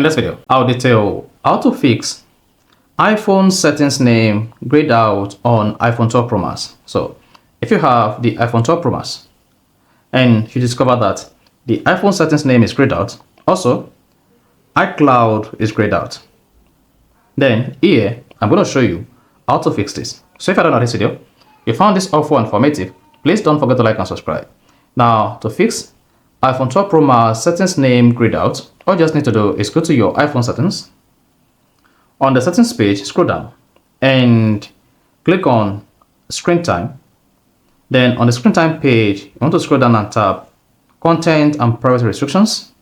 In this video, I'll detail how to fix iPhone settings name grayed out on iPhone 12 Pro Max. So if you have the iPhone 12 Pro Max and you discover that the iPhone settings name is grayed out, also iCloud is grayed out, then here I'm going to show you how to fix this. So if you don't know this video, you found this helpful and informative, please don't forget to like and subscribe. Now, to fix iPhone 12 Pro Max settings name grayed out, all you just need to do is go to your iPhone settings. On the settings page, scroll down and click on screen time. Then on the screen time page, you want to scroll down and tap content and privacy restrictions.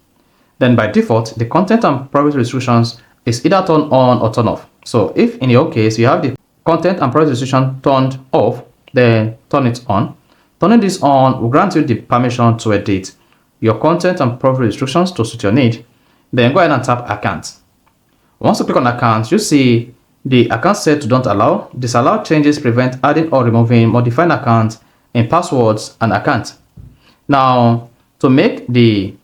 Then by default, the content and privacy restrictions is either turned on or turned off. So if in your case you have the content and privacy restriction turned off, then turn it on. Turning this on will grant you the permission to edit your content and privacy restrictions to suit your need. Then go ahead and tap account. Once you click on account, you see the account set to don't allow. Disallow changes prevent adding or removing modifying accounts in passwords and account. Now, to make the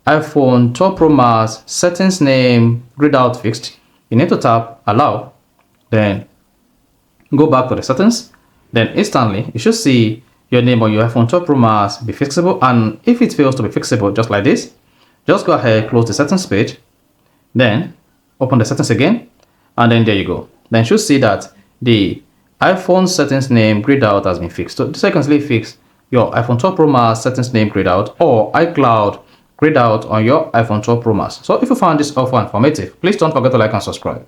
iPhone 12 Pro Max settings name grayed out fixed, you need to tap allow, then go back to the settings. Then instantly you should see your name on your iPhone 12 Pro Max be fixable, and if it fails to be fixable just like this, just go ahead, close the settings page, then open the settings again, and then there you go. Then you should see that the iPhone settings name grayed out has been fixed. So this you can easily fix your iPhone 12 Pro Max settings name grayed out or iCloud grayed out on your iPhone 12 Pro Max. So if you found this helpful and informative, please don't forget to like and subscribe.